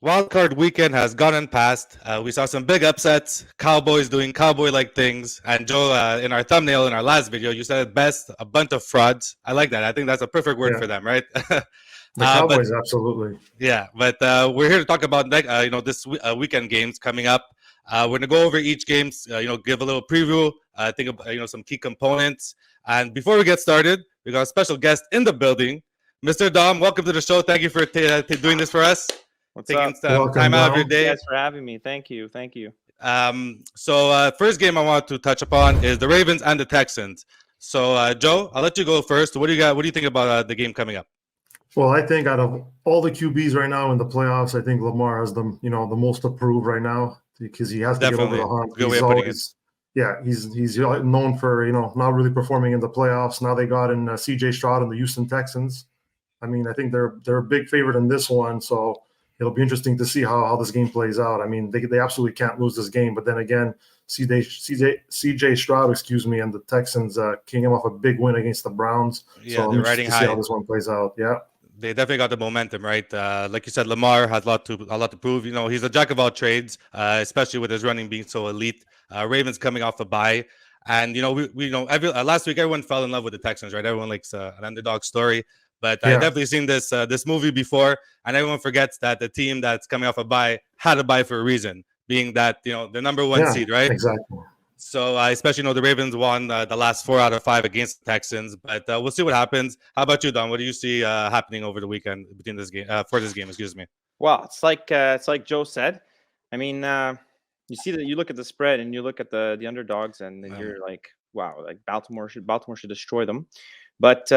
Wildcard weekend has gone and passed. We saw some big upsets, Cowboys doing cowboy-like things. And Joe, in our thumbnail in our last video, you said it best, a bunch of frauds. I like that. I think that's a perfect word for them, right? The Cowboys, absolutely. Yeah, but we're here to talk about this weekend games coming up. We're going to go over each game, give a little preview, think of some key components. And before we get started, we got a special guest in the building, Mr. Dom. Welcome to the show. Thank you for doing this for us. What's up? Time out of your day. Thanks for having me. Thank you. So first game I want to touch upon is the Ravens and the Texans. So Joe, I'll let you go first. What do you got? What do you think about the game coming up? Well, I think out of all the QBs right now in the playoffs, I think Lamar has the most approved right now because he has to get over the hump. He's known for not really performing in the playoffs. Now they got in CJ Stroud and the Houston Texans. I mean, I think they're a big favorite in this one, so it'll be interesting to see how this game plays out. I mean, they absolutely can't lose this game. But then again, CJ Stroud, and the Texans came off a big win against the Browns. Yeah, so they're riding high. See how this one plays out. Yeah, they definitely got the momentum, right? Like you said, Lamar has a lot to prove. He's a jack of all trades, especially with his running being so elite. Ravens coming off a bye, and last week everyone fell in love with the Texans, right? Everyone likes an underdog story. But I've definitely seen this movie before, and everyone forgets that the team that's coming off a bye had a bye for a reason, being that the number one seed, right? Exactly. So especially the Ravens won the last 4 out of 5 against the Texans, but we'll see what happens. How about you, Don? What do you see happening over the weekend between this game for this game? Excuse me. Well, it's like Joe said. I mean, you look at the spread and you look at the underdogs, and then you're like, wow, like Baltimore should destroy them, but.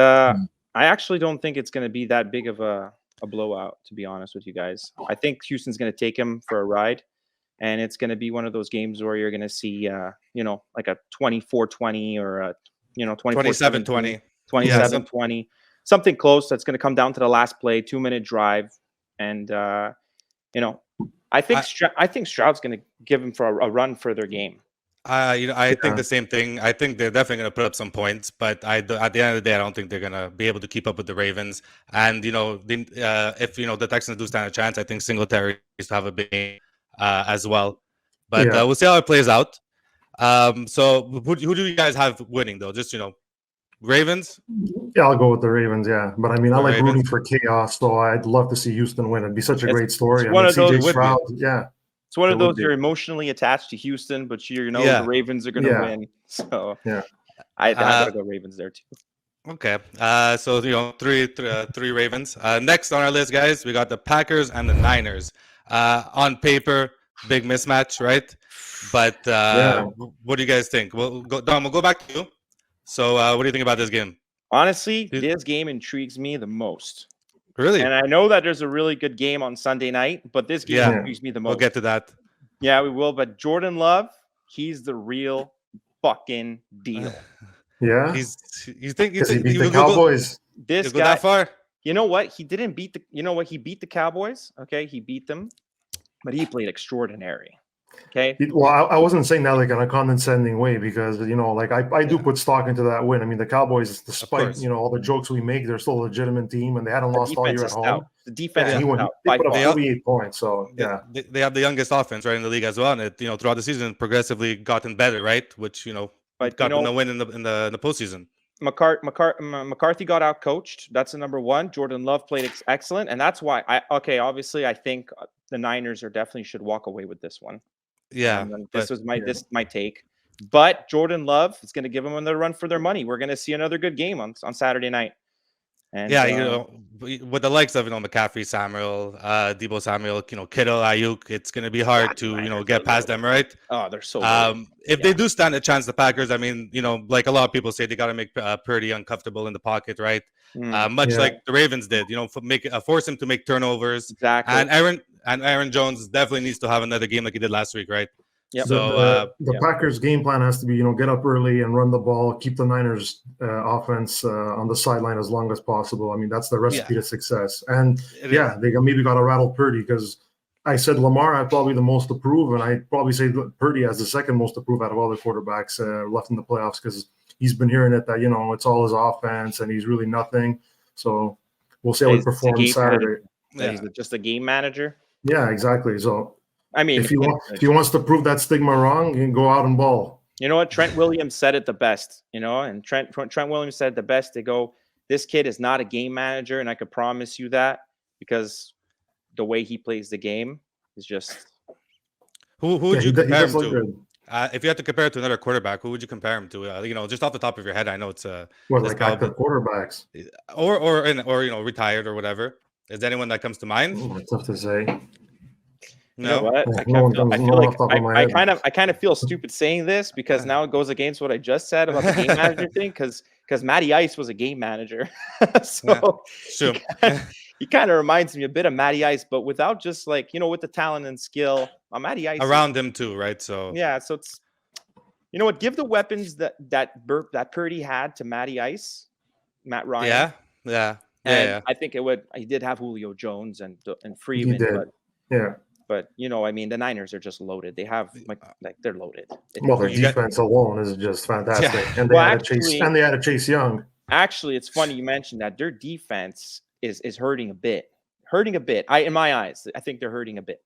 I actually don't think it's going to be that big of a blowout, to be honest with you guys. I think Houston's going to take him for a ride, and it's going to be one of those games where you're going to see, like a 24-20 or a, 27-20, 27-20, something close. That's going to come down to the last play, 2-minute drive, and I think Stroud's going to give him for a run for their game. I think the same thing. I think they're definitely going to put up some points, but at the end of the day, I don't think they're going to be able to keep up with the Ravens. And if the Texans do stand a chance, I think Singletary needs to have a big game as well. But we'll see how it plays out. So who do you guys have winning though? Just Ravens? Yeah, I'll go with the Ravens. Yeah, but I mean, I like rooting for chaos, so I'd love to see Houston win. It'd be such a great story. CJ Stroud, It's one of those you're emotionally attached to Houston, but the Ravens are going to win. So I gotta go Ravens there too. Okay, so three Ravens. Next on our list, guys, we got the Packers and the Niners. On paper, big mismatch, right? But what do you guys think? Dom, we'll go back to you. So what do you think about this game? Honestly, this game intrigues me the most. Really? And I know that there's a really good game on Sunday night, but this game intrigues me the most. We'll get to that. Yeah, we will. But Jordan Love, he's the real fucking deal. Yeah. You think he beat the Cowboys? This guy that far? You know what? He didn't beat he beat the Cowboys. Okay, he beat them, but he played extraordinary. Okay. Well, I wasn't saying that like in a condescending way because I do put stock into that win. I mean, the Cowboys, despite all the jokes we make, they're still a legitimate team, and they hadn't lost all year at home. The defense, he put up 48 points. So they have the youngest offense right in the league as well, and it throughout the season progressively gotten better, right? Which got them the win in the postseason. McCarthy got out coached. That's the number one. Jordan Love played excellent, and that's why obviously I think the Niners definitely should walk away with this one. Yeah, this is my take. But Jordan Love is going to give them another run for their money. We're going to see another good game on Saturday night. And, with the likes of McCaffrey, Samuel, Deebo Samuel, Kittle, Ayuk, it's going to be hard to get past them, right? Oh, they're so good. If they do stand a chance, the Packers, I mean, like a lot of people say, they got to make Purdy uncomfortable in the pocket, right? Much like the Ravens did, force him to make turnovers. Exactly. And Aaron Jones definitely needs to have another game like he did last week, right? Yep. So the Packers' game plan has to be, get up early and run the ball, keep the Niners' offense on the sideline as long as possible. I mean, that's the recipe to success. And they maybe got to rattle Purdy because I said Lamar had probably the most to prove, and I'd probably say Purdy has the second most to prove out of all the quarterbacks left in the playoffs because he's been hearing it that it's all his offense and he's really nothing. So we'll see how he performs Saturday. He's just a game manager. Yeah, exactly. So I mean, if he wants to prove that stigma wrong, he can go out and ball. You know what? Trent Williams said it the best. And Trent Williams said it the best. They go, "This kid is not a game manager, and I could promise you that because the way he plays the game is just." Who would you compare him to? If you had to compare it to another quarterback, who would you compare him to? Just off the top of your head, I know it's like active quarterbacks, or retired or whatever. Is there anyone that comes to mind? It's tough to say. You know what? I kind of feel stupid saying this because now it goes against what I just said about the game manager thing. Because Matty Ice was a game manager, so he kind of reminds me a bit of Matty Ice, but without just with the talent and skill. Matty Ice around him too, right? So yeah, so it's what, give the weapons that Purdy had to Matty Ice, Matt Ryan. Yeah. I think it would. He did have Julio Jones and Freeman, But the Niners are just loaded. They have they're loaded. Their defense alone is just fantastic, and they had to chase Young. Actually, it's funny you mentioned that. Their defense is hurting a bit. In my eyes, I think they're hurting a bit.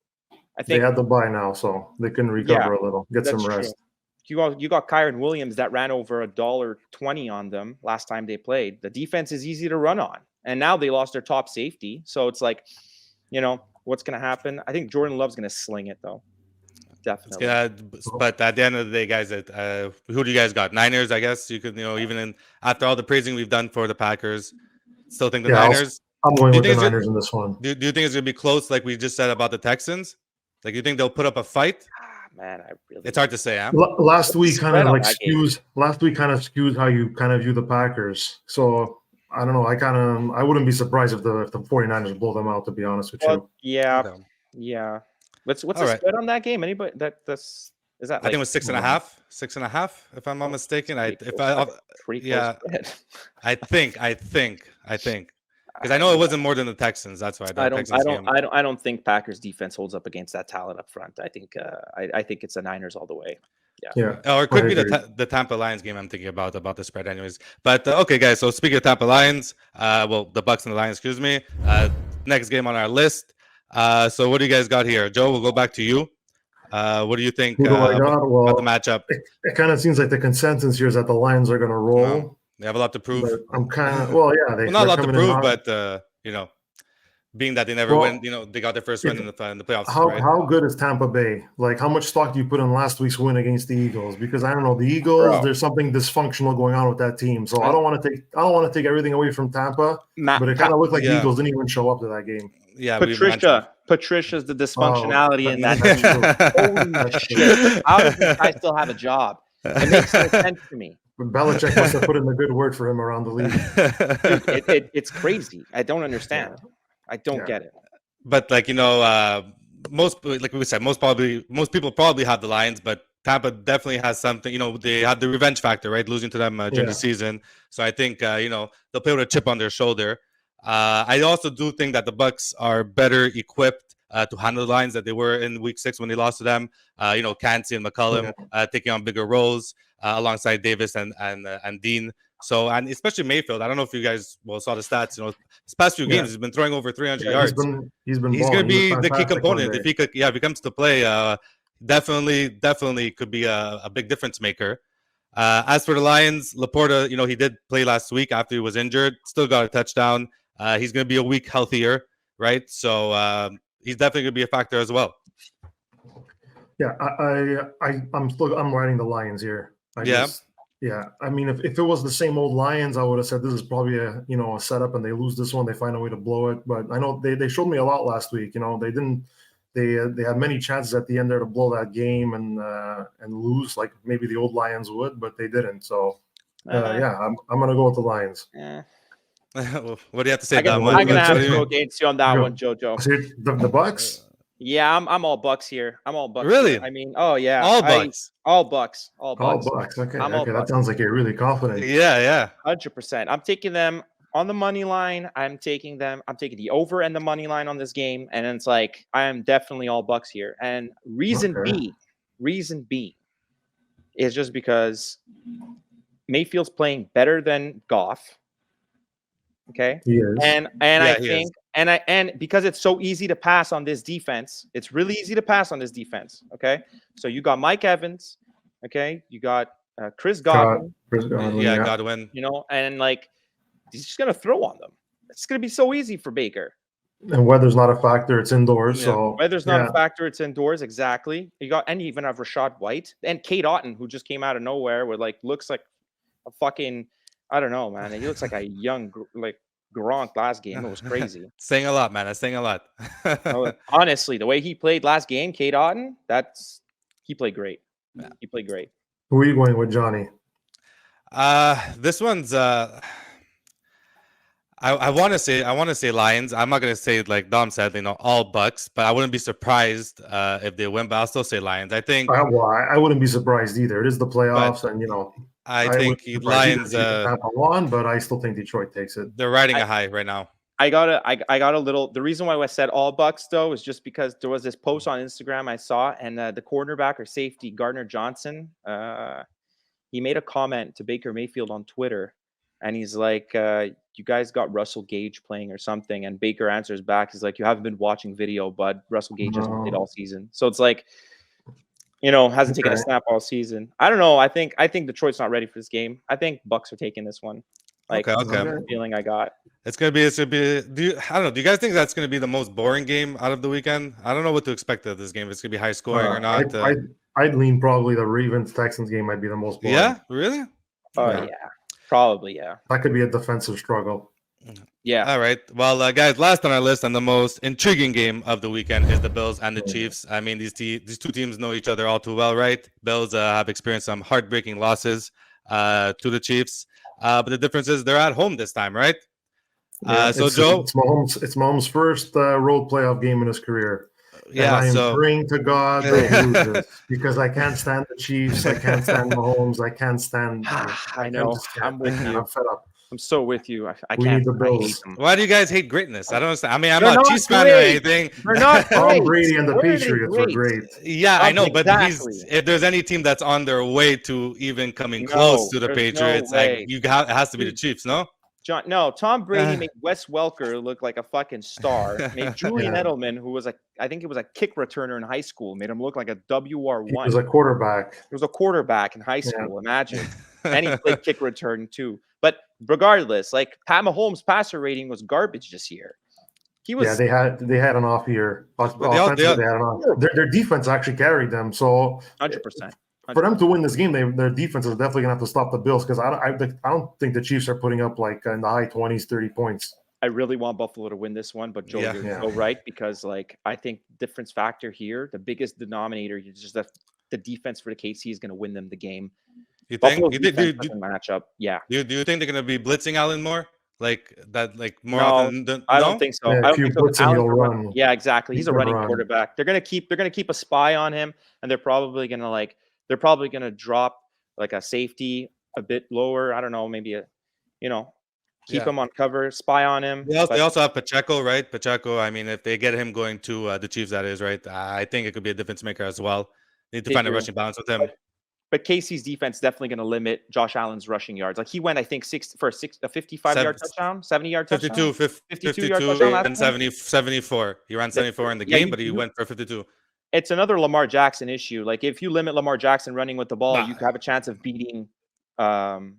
I think they had the bye now, so they can recover a little, get some rest. True. You got Kyron Williams that ran over $1.20 on them last time they played. The defense is easy to run on, and now they lost their top safety. So it's what's going to happen? I think Jordan Love's going to sling it, though. Definitely. Yeah, but at the end of the day, guys, who do you guys got? Niners, I guess. You could, even after all the praising we've done for the Packers, still think the Niners. I'm going with the Niners in this one. Do you think it's going to be close, like we just said about the Texans? Like, you think they'll put up a fight? Man, it's hard to say. Huh? Last week kind of skews how you kind of view the Packers. So I don't know. I wouldn't be surprised if the 49ers blow them out, to be honest with you. Yeah. What's the spread on that game? Anybody is that? I think it was 6.5. 6.5, if I'm not mistaken. Pretty close spread. I think. Because I know it wasn't more than the Texans. That's why I don't think Packers defense holds up against that talent up front. I think it's the Niners all the way. Yeah. Or it could be the Tampa Lions game I'm thinking about the spread anyways. But okay, guys. So speaking of Tampa Lions, the Bucks and the Lions, excuse me. Next game on our list. So what do you guys got here? Joe, we'll go back to you. What do you think about the matchup? It kind of seems like the consensus here is that the Lions are going to roll. They have a lot to prove. But I'm kind of not a lot to prove, but being that they never win, they got their first win in the playoffs. How good is Tampa Bay? Like, how much stock do you put in last week's win against the Eagles? Because I don't know, the Eagles, there's something dysfunctional going on with that team. So I don't want to take everything away from Tampa, but it kind of looked like the Eagles didn't even show up to that game. Yeah, Patricia's the dysfunctionality in that team. Holy shit! How does this guy still have a job? It makes no sense to me. But Belichick must have put in a good word for him around the league. Dude, it's crazy. I don't understand. I don't get it. But most, like we said, most people probably have the Lions, but Tampa definitely has something. They had the revenge factor, right? Losing to them during the season. So I think they'll play with a chip on their shoulder. I also do think that the Bucks are better equipped to handle the Lions that they were in Week 6 when they lost to them. Kancey and McCollum taking on bigger roles alongside Davis and Dean. So, and especially Mayfield. I don't know if you guys saw the stats. This past few games he's been throwing over 300 yards. He's going to be the key component if he comes to play. Definitely could be a big difference maker. As for the Lions, Laporta, he did play last week after he was injured. Still got a touchdown. He's going to be a week healthier, right? So he's definitely going to be a factor as well. Yeah, I'm riding the Lions here. I mean, if it was the same old Lions, I would have said this is probably a setup, and they lose this one, they find a way to blow it. But I know they showed me a lot last week. They didn't. They had many chances at the end there to blow that game and lose, like maybe the old Lions would, but they didn't. So I'm gonna go with the Lions. What do you have to say? I'm gonna have to go against you on that one, JoJo. The Bucks. Yeah, I'm all Bucks here. I'm all Bucks. Really? Here. I mean, all Bucks. All Bucks. Okay. That sounds like you're really confident. Yeah. 100%. I'm taking them on the money line. I'm taking the over and the money line on this game, and it's like I am definitely all Bucks here. And reason B is just because Mayfield's playing better than Goff. Okay. He is. And And because it's so easy to pass on this defense, it's really easy to pass on this defense. Okay, so you got Mike Evans. Okay, you got Chris Godwin. Godwin. You know, and like he's just gonna throw on them. It's gonna be so easy for Baker. And weather's not a factor; it's indoors. So weather's not a factor; it's indoors. Exactly. You even have Rashad White and Kate Otten, who just came out of nowhere with looks like a fucking, I don't know, man. He looks like a young Gronk last game. It was crazy. Saying a lot, man. That's saying a lot. Honestly, the way he played last game, Kate Otten, he played great. Yeah. He played great. Who are you going with, Johnny? This one's I want to say Lions. I'm not gonna say like Dom said, all Bucks, but I wouldn't be surprised if they win. But I'll still say Lions. I think. I wouldn't be surprised either. It is the playoffs, and I think Lions won, but I still think Detroit takes it. They're riding a high right now. I got a little. The reason why I said all Bucks though is just because there was this post on Instagram I saw, and the cornerback or safety Gardner Johnson, he made a comment to Baker Mayfield on Twitter, and he's like, "You guys got Russell Gage playing or something?" And Baker answers back, he's like, "You haven't been watching video, bud. Russell Gage hasn't played all season." So it's like, hasn't taken a snap all season. I don't know. I think Detroit's not ready for this game. I think Bucks are taking this one. Okay. The feeling I got. It's gonna be. I don't know. Do you guys think that's gonna be the most boring game out of the weekend? I don't know what to expect of this game. If it's gonna be high scoring or not. I'd lean probably the Ravens Texans game might be the most boring. Yeah, really? Yeah, probably. Yeah, that could be a defensive struggle. Yeah. All right. Well, guys, last on our list and the most intriguing game of the weekend is the Bills and the Chiefs. I mean, these two teams know each other all too well, right? Bills have experienced some heartbreaking losses to the Chiefs, but the difference is they're at home this time, right? So Joe, it's Mahomes' first road playoff game in his career. Yeah, and I am praying to God they lose it because I can't stand the Chiefs. I can't stand Mahomes. I can't stand. I know. I'm with you. I'm fed up. I'm so with you. I we can't. Need the Bills. Why do you guys hate greatness? I don't understand. I mean, I'm not a Chiefs fan or anything. They're not. Tom Brady and the Patriots were great. Yeah, I know, but if there's any team that's on their way to even coming close to the Patriots, it has to be the Chiefs, no? Tom Brady made Wes Welker look like a fucking star. Made Julian Edelman, who was I think it was a kick returner in high school, made him look like a WR1. He was a quarterback. He was a quarterback in high school. Imagine. And he played kick return too. But regardless, Pat Mahomes' passer rating was garbage this year. He was. Yeah, they had an off year. Offensively, they had an off. Their defense actually carried them. So 100%. For them to win this game, their defense is definitely going to have to stop the Bills because I don't think the Chiefs are putting up in the high 20s, 30 points. I really want Buffalo to win this one, but Joe, you're so right because I think difference factor here, the biggest denominator is just that the defense for the KC is going to win them the game. You think? Matchup? Yeah. Do you think they're going to be blitzing Allen more? More no, often? I don't think so. Yeah, I don't think so. He'll run. Yeah, exactly. He's a running quarterback. They're gonna keep a spy on him, and they're probably gonna drop a safety a bit lower. I don't know, maybe keep him on cover, spy on him. They also have Pacheco, right? Pacheco. I mean, if they get him going to the Chiefs, that is right. I think it could be a difference maker as well. They need to find a rushing balance with him. But KC's defense definitely going to limit Josh Allen's rushing yards. He went, I think, a 55-yard touchdown, 70-yard touchdown, 52-yard touchdown, and 74. He ran 74 in the game, but he went for 52. It's another Lamar Jackson issue. If you limit Lamar Jackson running with the ball, you have a chance of beating. Baltimore.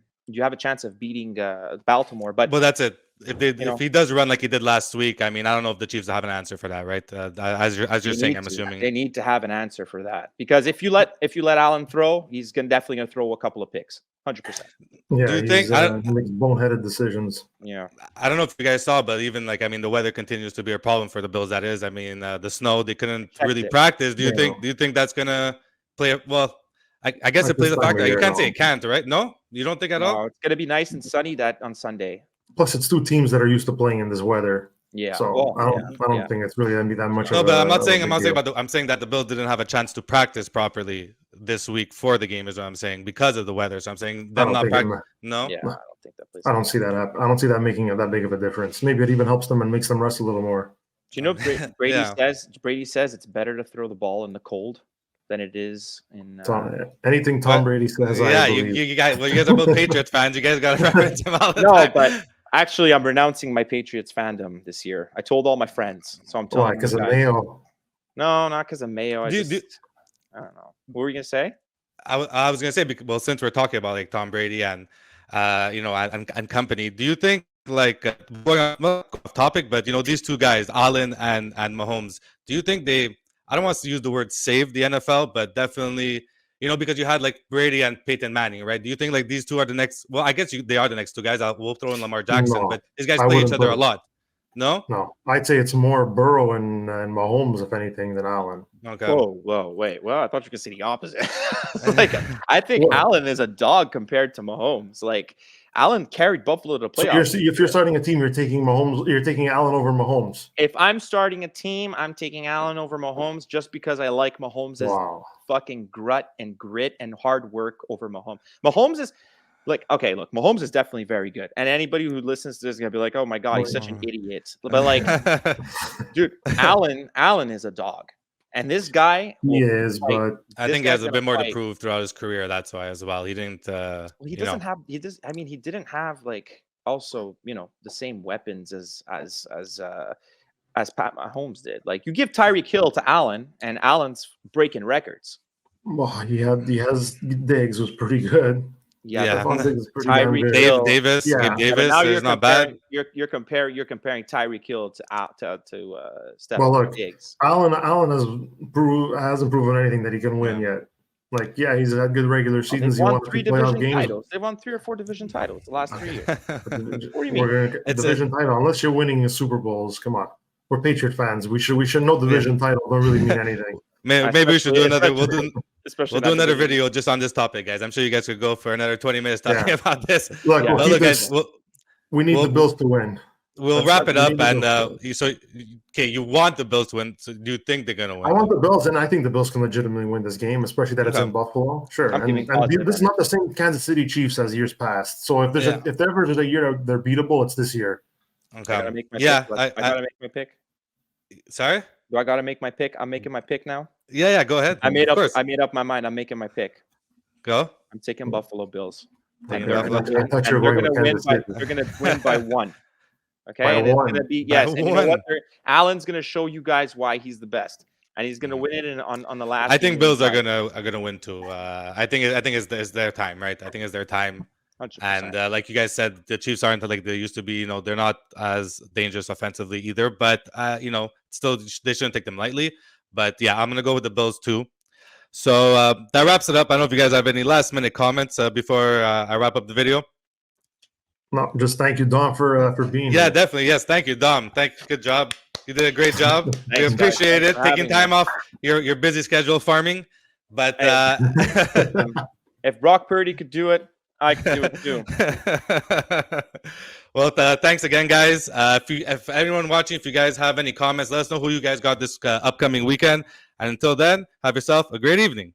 But that's it. If he does run like he did last week, I mean, I don't know if the Chiefs have an answer for that, right? As you're saying, I'm assuming they need to have an answer for that because if you let Allen throw, he's definitely gonna throw a couple of picks, 100%. Yeah, do you think he makes boneheaded decisions? Yeah, I don't know if you guys saw, but even the weather continues to be a problem for the Bills. That is, I mean, the snow, they couldn't really practice. Do you think that's gonna play? Well, I guess it plays a factor. You can't say it can't, right? No, you don't think at all. It's gonna be nice and sunny on Sunday. Plus, it's two teams that are used to playing in this weather. Yeah. So I don't think it's really gonna be that much. No, but I'm saying that the Bills didn't have a chance to practice properly this week for the game. Is what I'm saying because of the weather. So I'm saying them not practice. No. Yeah, I don't think that plays. I don't see that happen. I don't see that making that big of a difference. Maybe it even helps them and makes them rest a little more. Do you know Brady says? Brady says it's better to throw the ball in the cold than it is in anything Tom Brady says. Yeah, you guys are both Patriots fans. You guys got to reference him all the time. But Actually, I'm renouncing my Patriots fandom this year. I told all my friends, so I'm telling Why? you Because of guys. Mayo. No, not because of Mayo. I Do you- don't know. What were you gonna say? I was gonna say, well, since we're talking about like Tom Brady and and company, do you think like going off topic, but these two guys, Allen and Mahomes, do you think they? I don't want to use the word save the NFL, but definitely because you had like Brady and Peyton Manning, right? Do you think like these two are the next? Well, I guess they are the next two guys. We'll throw in Lamar Jackson, No, but these guys I play each wouldn't other put a it. lot. No, I'd say it's more Burrow and Mahomes, if anything, than Allen. okay. Whoa, wait. Well, I thought you could say the opposite. Like, I think Allen is a dog compared to Mahomes. Like, Allen carried Buffalo to playoffs. So if you're starting a team, you're taking Mahomes. You're taking Allen over Mahomes. If I'm starting a team, I'm taking Allen over Mahomes just because I like Mahomes as fucking grit and hard work over Mahomes. Mahomes is like, okay, look, Mahomes is definitely very good. And anybody who listens to this is going to be like, oh my God, he's such an idiot. But like, dude, Allen is a dog. And this guy, but I think he has a bit more to prove throughout his career. That's why as well. He didn't. He doesn't have. He does. I mean, he didn't have like also the same weapons as Pat Mahomes did. Like you give Tyreek Hill to Allen, and Allen's breaking records. Well, has Diggs was pretty good. Yeah. Tyreek Hill, Davis is not bad. You're comparing Tyreek Hill to Stephon well, look, Diggs. Allen hasn't proven anything that he can win yet. Like, he's had good regular seasons. They've won 3 division titles. They've won 3 or 4 division titles the last 3 years. What do you mean? Division title, unless you're winning the Super Bowls. Come on, we're Patriot fans. We should know division title don't really mean anything. Maybe we should do another. We'll do another video just on this topic, guys. I'm sure you guys could go for another 20 minutes talking about this. Look, guys, we need the Bills to win. We'll wrap it up, and you want the Bills to win. So do you think they're gonna win? I want the Bills, and I think the Bills can legitimately win this game, especially that it's in Buffalo. Sure, and this is not the same Kansas City Chiefs as years past. So if there's if there ever is a year they're beatable, it's this year. Okay. I gotta make my pick. I gotta make my pick. Sorry? Do I gotta make my pick? I'm making my pick now. Yeah, go ahead. I made up my mind. I'm making my pick. Go. I'm taking Buffalo Bills. I thought you were going to win. They're going to win by 1. Okay, and it's going to be and you know what? Allen's going to show you guys why he's the best, and he's going to win it on the last. I think Bills are gonna win too. I think it's their time, right? I think it's their time. 100%. And like you guys said, the Chiefs aren't like they used to be. They're not as dangerous offensively either. But still they shouldn't take them lightly. But yeah, I'm gonna go with the Bills too. So that wraps it up. I don't know if you guys have any last minute comments before I wrap up the video. No, just thank you, Dom, for being here. Yeah, definitely. Yes, thank you, Dom. Good job. You did a great job. We appreciate it. Taking time off your busy schedule farming. But if Brock Purdy could do it, I can do it too. Well, thanks again, guys. If anyone watching, if you guys have any comments, let us know who you guys got this upcoming weekend. And until then, have yourself a great evening.